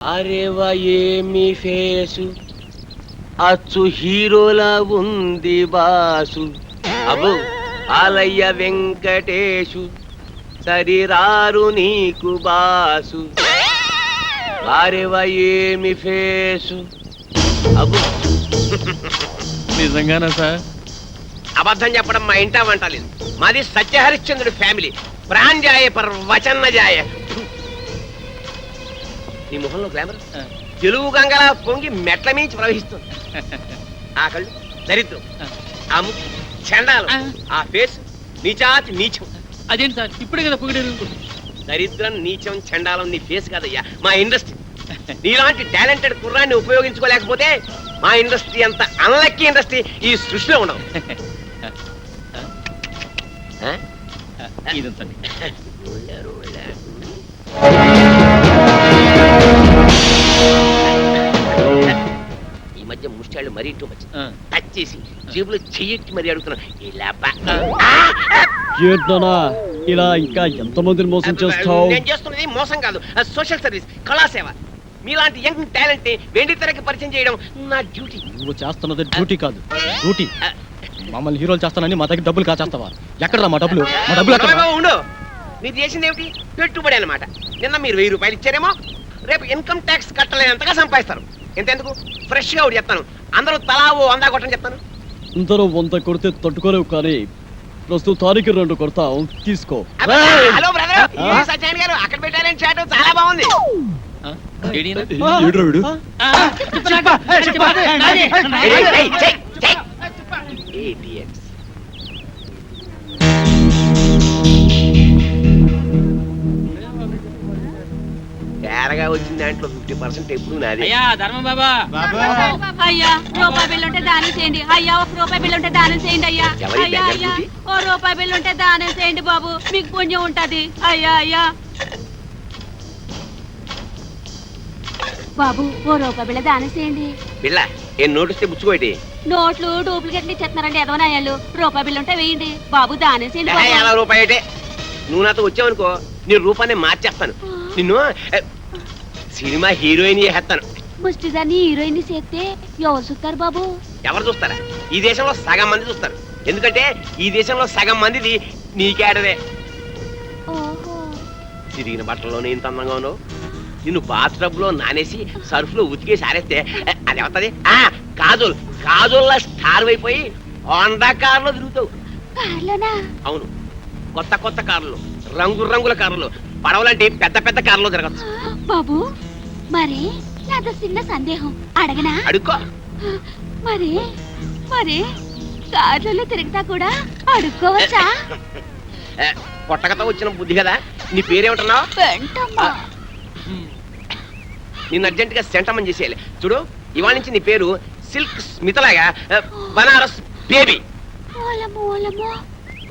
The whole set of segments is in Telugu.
అరేవా ఏమి ఫేసు అచ్చు హీరోలా ఉంది బాసు. అబ్బో ఆలయ్య వెంకటేశు సరిరారు నీకు బాసు. అరేవా ఏమి ఫేసు. అబ్బో నిజంగానా సార్? అబద్ధం చెప్పడం మా ఇంటా వంట లేదు. మాది సత్యహరిశ్చంద్రుడి ఫ్యామిలీ. ప్రాణ్జాయ పర్ వచన్న జాయ. నీ మొహంలో గ్లామర్ తెలుగు గంగలా పొంగి మెట్ల మించి ప్రవహిస్తుంది. ఆ కళ్ళు దరిద్రం, ఆ ముక్కు చండాలం, ఆ ఫేస్ నీచాతి నీచం. అదేంటి సార్ ఇప్పుడే కదా పొగిడారు? దరిద్రం నీచం చండాలం నీ ఫేస్ కాదయ్యా, మా ఇండస్ట్రీ. నీలాంటి టాలెంటెడ్ కుర్రాన్ని ఉపయోగించుకోలేకపోతే మా ఇండస్ట్రీ అంత అన్లక్కీ ఇండస్ట్రీ ఈ సృష్టిలో ఉండవు. ఈ మధ్య ముష్టాళ్ళు మరీ టూ మచ్. టచ్ చేసి జేబులో చెయ్యెట్టి మరీ అడుగుతున్నాను. ఇలా ఇంకా ఎంతమందిని మోసం చేస్తావు? నేను చేస్తున్నది మోసం కాదు, సోషల్ సర్వీస్, కళాసేవ. మీలాంటి యంగ్ టాలెంట్ ని వెండి తెరకి పరిచయం చేయడం నా డ్యూటీ. నువ్వు చేస్తున్నది డ్యూటీ కాదు, డ్యూటీ. మమ్మల్ని హీరోలు చేస్తానని మా దగ్గర డబ్బులు కాచేస్తావా? ఎక్కడరా మా డబ్బులు? మా డబ్బులు ఎక్కడ? ఉండు, మీరు చేసింది ఏమిటి? పెట్టుబడి అన్నమాట. నిన్న మీరు 1000 రూపాయలు ఇచ్చారేమో, రేపు ఇన్కమ్ ట్యాక్స్ కట్టలేనంతగా సంపాదిస్తారు. ఎంతెందుకు ఫ్రెష్ గా ఒకటి చెప్తాను, అందరూ తలా ఓ 100 కొట్టని చెప్తాను. అందరూ 100 కొడితే తట్టుకోలేవు, కానీ ప్రస్తుతానికి 2 కొడతాం, తీసుకో. హలో బ్రదర్, సత్యనారాయణ గారు అక్కడ పెట్టారని చాటు చాలా బాగుంది. తేరగా వచ్చిన దాంట్లో 50% ఎప్పుడు నాది. అయ్యా ధర్మం బాబా, అయ్యా రూపాయి బిల్లు ఉంటే దానం చేయండి. అయ్యా 1 రూపాయి బిల్లు ఉంటే దానం చేయండి. అయ్యా అయ్యా అయ్యా 1 రూపాయి బిల్లు ఉంటే దానం చేయండి బాబు, మీకు పుణ్యం ఉంటది. అయ్యా అయ్యా బాబు 1 రూపాయి బిళ్ళ దానం చేయండి. బిళ్ళ ఏం నోటిస్తే బుచ్చుకోటి? నోట్లు డూప్లికేట్లు ఇచ్చేస్తున్నారండి ఎదవనాయాలు. రూపాయి బిల్లు ఉంటే వేయండి బాబు, దానం చేయండి. 50 రూపాయటే. నువ్వు నాతో వచ్చావనుకో నీ రూపాన్ని మార్చేస్తాను. నిన్ను సినిమా హీరోయిన్ చేస్తాను. ముష్టిదాన్ని హీరోయిన్ చేస్తే ఎవరు చూస్తారు బాబు? ఎవరు చూస్తారా? ఈ దేశంలో సగం మంది చూస్తారు. ఎందుకంటే ఈ దేశంలో సగం మందిది నీకేడవే. తిరిగిన బట్టల్లోనే ఇంత అందంగా ఉన్నావు. నిన్ను బాత్ లో నానేసి సర్ఫ్ లో ఉతికేసి ఆరేస్తే అది ఏమవుతుంది? కాజోల్ కాజోల్లా స్టార్ అయిపోయి హోండా కార్లో తిరుగుతావు. అవును, కొత్త కొత్త కార్లు, రంగు రంగుల కార్లు, పడవలంటే పెద్ద పెద్ద కార్లో తిరగచ్చు. బాబు మరి నాతో చిన్న సందేహం అడగనా? అడుక్కో. మరి మరి కార్లలో తిరుగుతా కూడా అడుక్కోవచ్చా? కొట్టకతో వచ్చిన బుద్ధి కదా. నీ పేరేమంటున్నావు? నిన్ను అర్జెంట్ గా సెంటమని చేసేయాలి. చూడు, ఇవాళ నుంచి నీ పేరు సిల్క్ స్మితలాగా బనారస్ బేబీ.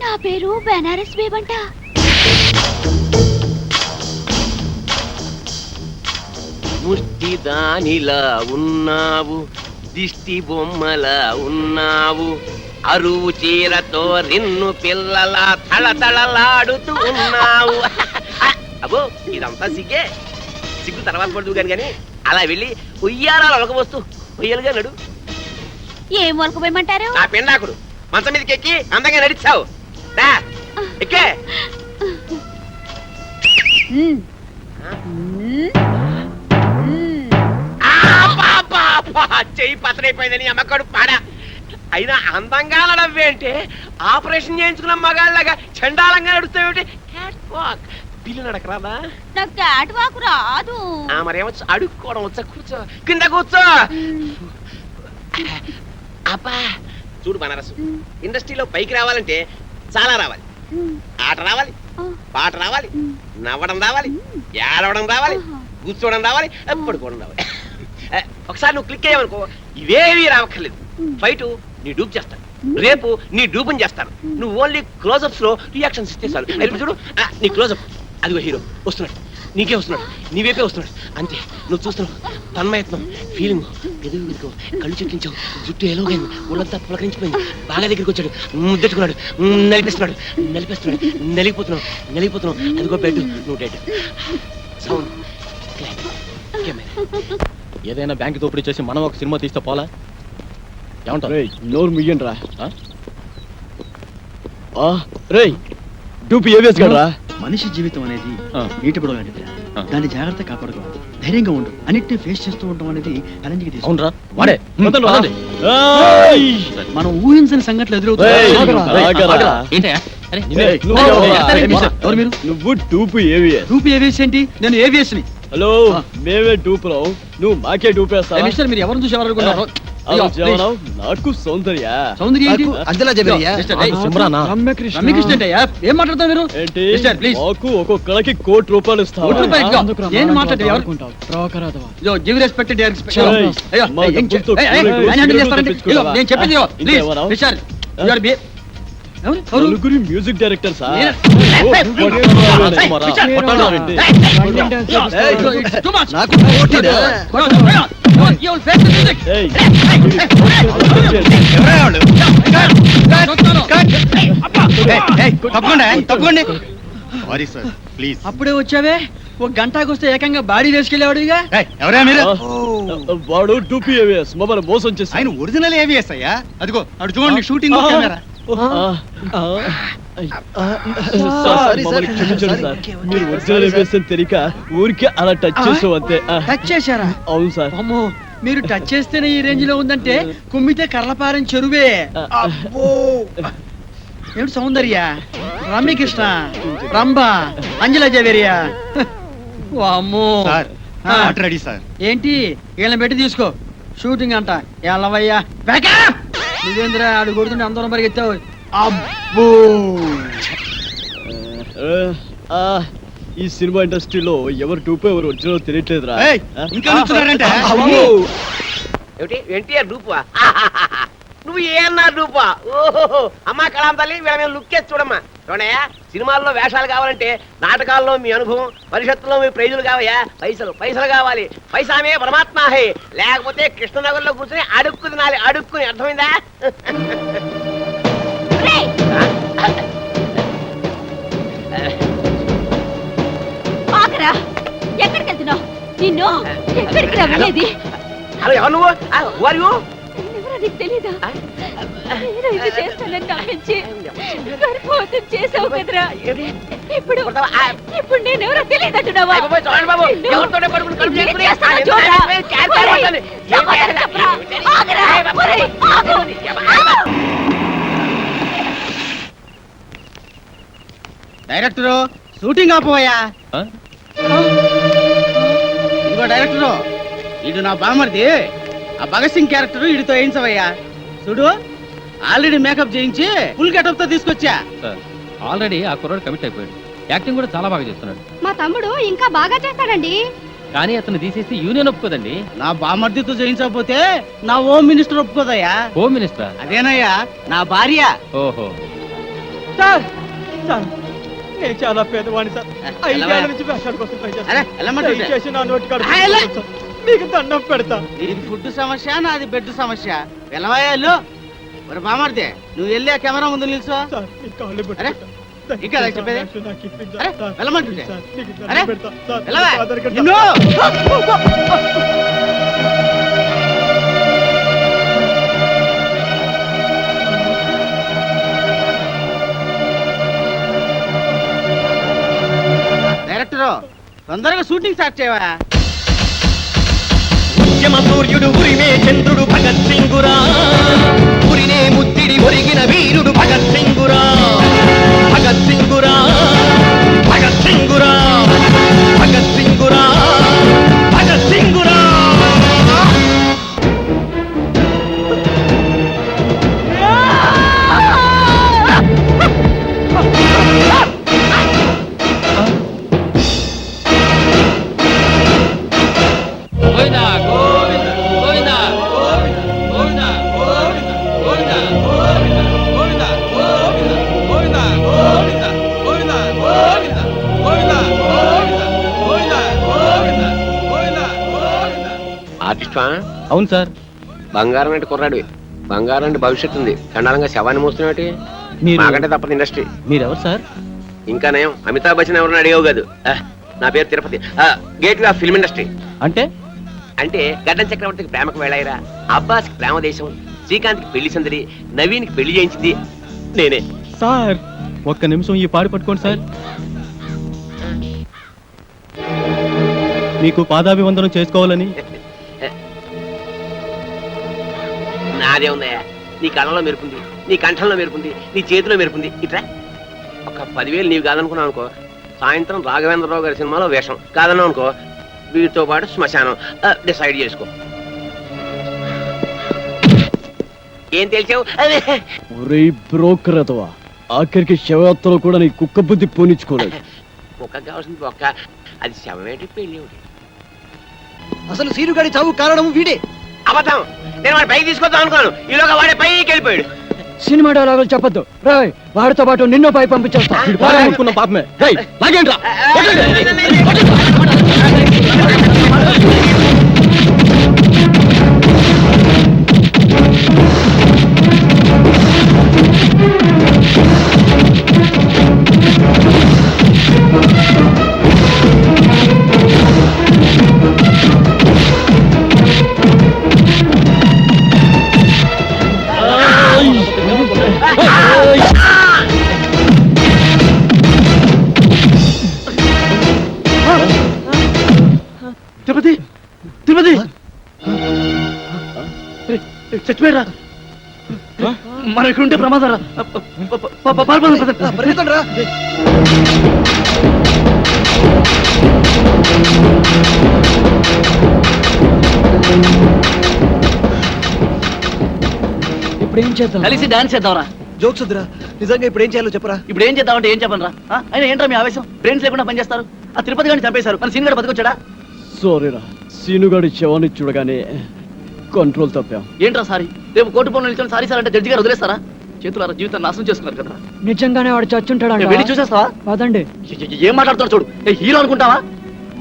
నా పేరు బనారస్ బేబంట. ముష్టి దానిలా ఉన్నావు, దిష్టి బొమ్మలా ఉన్నావు, అరువు చీరతో నిన్ను పిల్లలా తళతళలాడుతూ ఉన్నావు. అబ్బో ఇదంతా సిగ్గే. సిగ్గు తర్వాత పడుతూ కానీ అలా వెళ్ళి ఉయ్యారాలు ఒలకబోస్తూ ఉయ్యలుగా నడు. ఏం ఒలకపోయమంటారు? నా పెండాకుడు మంచం మీదకి ఎక్కి అందంగా నడిచావు. ఎక్కే చెయ్యి పతనైపోయిందని అమ్మకడు పాడా. అయినా అందంగా నడవేంటే ఆపరేషన్ చేయించుకున్న మగాళ్ళగా చండాలంగా నడుస్తావేంటి? పిల్లి నడకరాదా? నాకు క్యాట్ వాక్ రాదు. మరేమొచ్చు? అడుక్కోవడం వచ్చా? కూర్చో, కింద కూర్చో. అబ్బా చూడు బనారసు, ఇండస్ట్రీలో పైకి రావాలంటే చాలా రావాలి. ఆట రావాలి, పాట రావాలి, నవ్వడం రావాలి, ఏడవడం రావాలి, కూర్చోవడం రావాలి, పడుకోవడం రావాలి. ఒకసారి నువ్వు క్లిక్ అయ్యావనుకో ఇవేవి రావక్కర్లేదు. ఫైట్ నీ డూప్ చేస్తాను, రేపు నీ డూపుని చేస్తాను. నువ్వు ఓన్లీ క్లోజప్స్ లో రియాక్షన్స్ ఇస్తే చాలు. చూడు నీ క్లోజప్, అదిగో హీరో వస్తున్నాడు, నీకే వస్తున్నాడు, నీవేపే వస్తున్నాడు. అంతే, నువ్వు చూస్తున్నావు. తన్మయత్నం, ఫీలింగ్, ఎదుగు వెతుకో, కళ్ళు చెట్టించావు, జుట్టు ఎలాగైంది, ఒళ్ళంతా పులకరించిపోయింది. బాగా దగ్గరికి వచ్చాడు, ముద్దెట్టుకున్నాడు, నలిపేస్తున్నాడు, నలిపేస్తున్నాడు, నలిగిపోతున్నావు, నలిగిపోతున్నావు. అదిగో బెడ్, నువ్వు డెడ్. సౌండ్ ఏదైనా బ్యాంక్ దోపిడీ చేసి మనం ఒక సినిమా తీస్తే పోలా ఏమంటారు? నోరు ముయ్యండి రా. ఆ? రేయ్ డూపి ఏవిఎస్ గడరా. మనిషి జీవితం అనేది ఆ. నీటి బుడగ లాంటిది. ఆ. దాన్ని జాగ్రత్త కాపాడుకోవాలి, ధైర్యంగా ఉండు, అన్నిటిని ఫేస్ చేస్తూ ఉండడం అనేది ఛాలెంజ్కి తీసుకు. అవునరా వాడే వదలండి, వదలండి. ఏయ్! మనం ఊహించని సంఘటనలు ఏయ్, ఎదురవుతాయి. ఆగరా. ఏంటయ్యా అరే ఏయ్, నువ్వు నువ్వు ఎవరు? ఎవరు? ఎవరు మీరు? నువ్వు డూపు ఏవిఎస్. రూపీ ఏవిఎస్ ఏంటి? నేను ఏవిఎస్ ని. హలో మేమే డూపురావు, నువ్వు మాకే డూపేస్తా. మిస్టర్, మీరు ఎవరిని చూసి ఎవరు అనుకున్నారు? నాకు సౌందర్య. సౌందర్య ఏంటి? అంజలా జబేరియా? మిస్టర్, ఏయ్, సిమ్రానా? రమ్యకృష్ణ. రమ్యకృష్ణ ఏంటయ్యా? ఏం మాట్లాడతావు మీరు? ఏంటి మిస్టర్, ప్లీజ్. మాకు ఒక్కొక్కరికి ₹1,00,00,000 ఇస్తావా? కోటి రూపాయలు ఇదిగో. ఏం మాట్లాడతావు? ఎవరు? ఇదిగో, give respect and respect. ఏయ్, అయ్యో, మా ఏయ్, ఏం చెప్- డబ్బులతో ఏయ్, ఏయ్, కూలి ఆయన handle చేస్తారండి. తెప్పించుకోవాలా? ఇదిగో, నేను చెప్పేది ఇదిగో, ఇంతే please. ఎవరు? మిస్టర్, you are be- ఎవరు? ఎవరు? నలుగురి మ్యూజిక్ డైరెక్టర్ సార్. నేను- కుమారా, ఏయ్, కొట్టాలి రా ఏంటి? ఏయ్, it's too much. నాకు పోటీదా? Go on, go on. You will face the music. ఏయ్, చూస్తాను. తప్పకుండా సారీ సార్ ప్లీజ్. అప్పుడే వచ్చావే, ఒక గంటకు వస్తే ఏకంగా బాడీ వేసుకెళ్ళేవాడుగా. ఎవరా మీరు? వాడు డూపి ఏవిఎస్ మమ్మల్ని మోసం చేసి ఆయన ఒరిజినల్ ఏవిఎస్ అయ్యా. అదిగో అటు చూడండి షూటింగ్ కెమెరా. సార్ మమ్మల్ని క్షమించండి సార్. మీరు ఒరిజినల్ ఏవిఎస్ అని తెలియక ఊరికే అలా టచ్ చేసాం అంతే. టచ్ చేశారా? అవును సార్. అమ్మో, మీరు టచ్ చేస్తేనే ఈ రేంజ్ లో ఉందంటే కుమ్మితే కర్లపారం చెరువే. ఏమిటి సౌందర్య, రమ్యకృష్ణ, రంభ, అంజలా జవేరియా? అమ్మో. సార్ ఆ. Order ready sir. ఏంటి వీళ్ళని పెట్టి తీసుకో, షూటింగ్ అంట. ఎల్లవయ్యా, నువ్వేంద్ర ఆడు కొడుతుంటే అందరం పరిగెత్తావు. అబ్బో, ఆ, ఈ సినిమా ఇండస్ట్రీలో ఎవరు డూపు ఎవరు ఒరిజినల్ తెలియట్లేదురా. ఏయ్, ఇంకా నుంచున్నారంటే? అమ్మో. ఏమిటి ఎన్టీఆర్ డూపువా? నువ్వు ఏమన్నారు డూపా? ఓహో అమ్మా కళాం తల్లి, వీళ్ళ మీద లుక్ వేసి చూడమ్మా. చూడయ్యా, సినిమాల్లో వేషాలు కావాలంటే నాటకాల్లో మీ అనుభవం, పరిషత్తులో మీ ప్రైజులు కావయ్యా. పైసలు పైసలు కావాలి. పైసామే పరమాత్మ హే. లేకపోతే కృష్ణనగర్లో కూర్చొని అడుక్కు తినాలి, అడుక్కుని. అర్థమైందా? ఆగరా, ఎక్కడికి వెళ్తున్నావు? నిన్ను ఎక్కడికి రమ్మనేది? హలో, ఎవరు నువ్వు? వారు నేనెవరో నీకు తెలీదా? నేను ఇది చేస్తానని నమ్మించి గర్భవతం చేసావు కదరా. ఇప్పుడు ఇప్పుడు నేనెవరో తెలియదంటున్నావా? చూడండి బాబు, ఎవరితోనే పడుకుని కడుపు నేను చేసుకుని చేస్తాను చూడరా. ఒరేయ్, సమాధానం చెప్పరా? ఆగరా, ఒరేయ్, ఆగు. డైరెక్టరు షూటింగ్ ఆపోయా. ఆ? ఇదిగో డైరెక్టరు, ఇడు నా బామర్ది. ఆ భగత్ సింగ్ క్యారెక్టర్ ఇడితో వేయించవయ్యా. చూడు, ఆల్రెడీ మేకప్ చేయించి ఫుల్ గెటప్ తో తీసుకొచ్చా. సార్ ఆల్రెడీ ఆ కుర్రాడు కమిట్ అయిపోయాడు. యాక్టింగ్ కూడా చాలా బాగా చేస్తున్నాడు. మా తమ్ముడు ఇంకా బాగా చేస్తాడండి. కానీ అతను తీసేసి యూనియన్ ఒప్పుకోదండి. నా బామర్దితో చేయించకపోతే నా హోమ్ మినిస్టర్ ఒప్పుకోదయ్యా. Home minister. అదేనయ్యా నా భార్య. ఓహో, సార్ సార్ నేను చాలా పేదవాణి సార్. ఎలావా? 5 ఏళ్ల నుంచి వేషాల కోసం ట్రై చేస్తాను. అరే, వెళ్ళమంటుంటే. దయచేసి నా నోటి కాడ ఆ, ఎలా? సార్. మీకు దండం పెడతా. ఇది ఫుడ్ సమస్య, నాది బెడ్ సమస్య. వెళ్ళవయ్యాళ్ళు. మరి బామర్ది, నువ్వు వెళ్ళి ఆ కెమెరా ముందు నిల్చో. సార్, మీ కాళ్ళు అరే, పెట్టుకుంటా. ఇంకా అలా చెప్పేది? నాకు ఇప్పించండి అరే, సార్. వెళ్ళమంటుంటే. సార్, మీకు దండం అరే, పెడతా. సార్, వెళ్ళవా? మీకు ఆధార్ కార్డు నిన్ను! డైరెక్టరు, తొందరగా షూటింగ్ స్టార్ట్ చేయవా. ఉద్యమ సూర్యుడు ఉరిమే చంద్రుడు భగత్ సింగురా. ఉరినే ముద్దిడి ఒరిగిన వీరుడు భగత్ సింగురా. భగత్ సింగురా, భగత్ సింగురా, భగత్ సింగురా, భగత్ సింగురా. గోవిందా గోవిందా గోవిందా గోవిందా గోవిందా గోవిందా గోవిందా గోవిందా ఆర్టిస్టా? అవును సార్. బంగారం అంటే కుర్రాడివి. బంగారం అంటే భవిష్యత్తు ఉంది. చండాలంగా శవాన్ని మోస్తున్నాటి. మీరు మాకంటే తప్పదు ఇండస్ట్రీ. మీరెవరు సార్? ఇంకా నయం, అమితాబ్ బచ్చన్ ఎవరన్నా అడిగావు కాదు. నా పేరు Tirupati. Gate way of film industry. అంటే అంటే గడ్డం చక్రవర్తికి ప్రేమకు వేళాయిరా, అబ్బాస్కి ప్రేమ దేశం, శ్రీకాంత్కి పెళ్లి సందడి, నవీన్కి పెళ్లి చేయించింది నేనే. సార్ ఒక్క నిమిషం ఈ పాడి పట్టుకోండి సార్. మీకు పాదాభివందనం చేసుకోవాలని. నాదే ఉందయ్యా, నీ కళ్ళలో మెరుపుంది, నీ కంఠంలో మెరుపుంది, నీ చేతిలో మెరుపుంది. ఇట్లా ఒక 10,000 నీవు కాదనుకున్నావు అనుకో, సాయంత్రం రాఘవేంద్రరావు గారి సినిమాలో వేషం, కాదన్నావు అనుకో వీటితో పాటు శ్మశానం. డిసైడ్ చేసుకో. ఏం తెలిసావు? ఒరే బ్రోకర్ అతవా, ఆఖరికి శవయాత్రలో కూడా నీ కుక్క బుద్ధి పోనిచ్చుకోలేదు. ఒక్క కావాల్సింది ఒక్క, అది శవమేటి పెళ్లి ఒకటి. అసలు సీనుగాడి చావు కారణం వీడే. అబద్ధం, నేను వాడి పైకి తీసుకొద్దాం అనుకోను, ఈలోగా వాడే పైకి వెళ్ళిపోయాడు. సినిమా డైలాగులు చెప్పొద్దు రాయ్, వాడితో పాటు నిన్నో పై పంపించేస్తా. అనుకున్న పాపమే. రేయ్, లాగేండ్రా. తిరుపతి తిరుపతి చచ్చిపోయారా? మనం ఇక్కడ ఉంటే ప్రమాదారా? ఇప్పుడు ఏం చేద్దాం? కలిసి డాన్స్ చేద్దాంరా. జోక్స్ వద్దురా, నిజంగా ఇప్పుడు ఏం చేయాలో చెప్పరా. ఇప్పుడు ఏం చేద్దామంటే ఏం చెప్పనరా? అయినా ఏంట్రా మీ ఆవేశం? బ్రెయిన్స్ లేకుండా పనిచేస్తారు. ఆ తిరుపతి గారిని చంపేశారు, మన సీన్ గడ బతికొచ్చాడా? సారీరా, సీనుగాడి శవాన్ని చూడగానే కంట్రోల్ తప్పాం. ఏంట్రా సారీ? రేపు కోర్టు పనులు నిల్చొని సారీ సార్ అంటే జడ్జి గారు వదిలేస్తారా? చేతులారా జీవితాన్ని నాశనం చేసుకున్నారు కదా. నిజంగానే వాడు చచ్చుంటాడు. వెళ్ళి చూసేస్తావా? పదండి. ఏం మాట్లాడుతున్నాడు చూడు. హీరో అనుకుంటావా?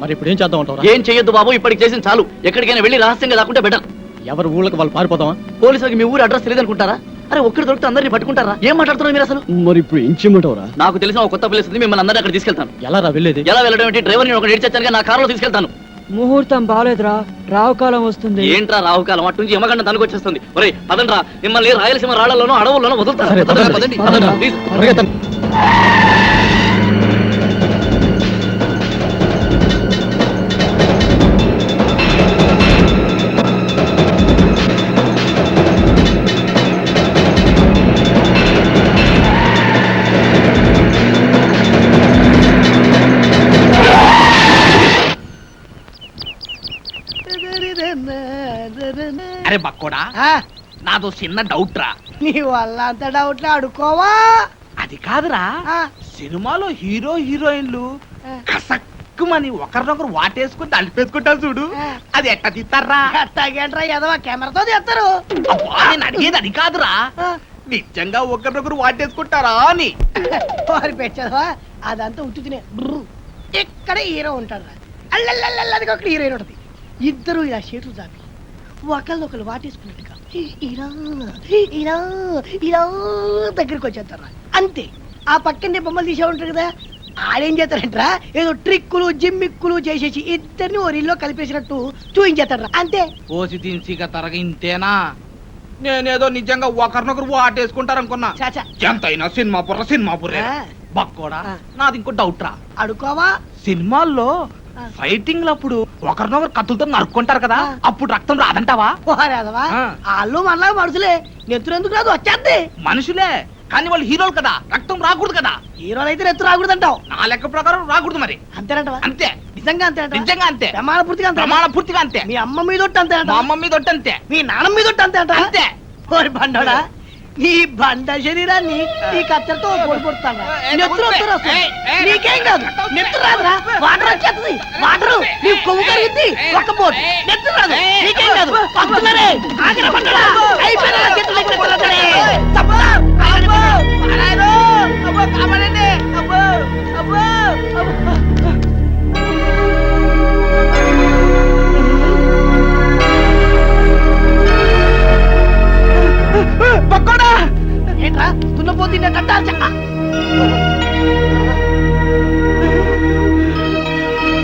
మరి ఇప్పుడు ఏం చేద్దాం అంటారా? ఏం చెయ్యొద్దు బాబు, ఇప్పటికి చేసిన చాలు. ఎక్కడికైనా వెళ్ళి రహస్యంగా దాక్కుంటే బెటర్. ఎవరు ఊళ్ళకి వాళ్ళు పారిపోతామా? పోలీసులకి మీ ఊరు అడ్రస్ తెలియదు అనుకుంటారా? అరే ఒక్కడి దొరికితే అందరినీ పట్టుకుంటారా? ఏం మాట్లాడుతున్నారు మీరు అసలు? మరి ఇప్పుడు ఏం చేయమంటావురా? నాకు తెలిసిన ఒక కొత్త ప్లేస్ ఉంది, మిమ్మల్ని అందరూ అక్కడ తీసుకెళ్తాను. ఎలా రా వెళ్ళేది? ఎలా వెళ్ళడం ఏంటి? డ్రైవర్ నేను ఒక ఏడ్చాను, నా కారులో తీసుకెళ్తాను. ముహూర్తం బాలేదురా, రావుకాలం వస్తుంది. ఏంట్రా రావుకాలం? అటు నుంచి యమగండ తనకు వచ్చేస్తుంది. ఒరే పదండ్రా, మిమ్మల్ని రాయలసీమ రాళ్లలోనో అడవుల్లోనో వదులుతారు. పదండి. పరిగెత్తండి. అరే బక్కోడా, నాదో చిన్న డౌట్ రా. నీ వల్ల అంత డౌట్లు అడుకోవా? అది కాదురా, సినిమాలో హీరో హీరోయిన్లు కసక్కుమని ఒకరినొకరు వాటేసుకుని తలిపేసుకుంటారు చూడు, అది ఎట్ట తీస్తారా? అట్టాగేంట్రా ఎదవా, కెమెరాతో తీస్తారు. అబ్బా, నేను అడిగేది అది కాదురా, నిజంగా ఒకరినొకరు వాటేసుకుంటారా అని. వారి పెట్టవా, అదంతా ఉట్టుకునే. ఇక్కడ హీరో ఉంటాడు, అల్లల్లది ఒక హీరోయిన్ ఉంటుంది. ఇద్దరు ఇలా చేతులు చాపి ఒకళ్ళొకళ్ళు వాటేసుకున్నట్టుగా ఇలా ఇలా ఇలా దగ్గరికి వచ్చేస్తారా అంతే. ఆ పక్కనే బొమ్మలు తీసే ఉంటారు కదా, ఆడేం చేస్తారంటరా ఏదో ట్రిక్కులు జిమ్మిక్కులు చేసేసి ఇద్దరిని ఓ రీల్లో కలిపేసినట్టు చూపించేస్తారా అంతే. ఓసి తీన్సిగా తరగ ఇంతేనా? నేనేదో నిజంగా ఒకరినొకరు వాటేసుకుంటారనుకున్నా. చాచా ఎంతైనా సినిమా బుర్రే. బక్కోడా, నాది ఇంకో డౌట్ రా. అడుకోవా? సినిమాల్లో ఫైటింగ్ అప్పుడు ఒకరినొకరు కత్తులతో నరుక్కుంటారు కదా, అప్పుడు రక్తం రాదంటావా? పోరాదవా, వాళ్ళు మనలా మనుషులే, నెత్తురు ఎందుకు రాదు, వచ్చేద్ది. మనుషులే కానీ వాళ్ళు హీరోలు కదా, రక్తం రాకూడదు కదా. హీరోలు అయితే నెత్తురు రాకూడదు అంటావు. నా లెక్క ప్రకారం రాకూడదు మరి. అంతేనంటవా? అంతే, నిజంగా అంతే, నిజంగా అంతే, ప్రమాణ పూర్తిగా అంతే. ప్రమాణ పూర్తిగా అంతే. మీ అమ్మ మీద ఒట్టు అంతే అంట, మా అమ్మ మీద ఒట్టు అంతే, మీ నాన్న మీద ఒట్టు అంతే అంట. అంతే. ఓరి బండోడా, నీ బండ శరీరాన్ని నీ కత్తెరతో పొడి పొడుతాను. నీకేం కాదు, నెత్తు రాదురా, వాటర్ వచ్చేస్తుంది. వాటర్ నీ కొవ్వు కరిగింది, ఒక్క పోటు నెత్తు రాదు, నీకేం కాదు. వస్తున్నారే, ఆగిన బండోడా, అయిపోయినా చేతులు దగ్గర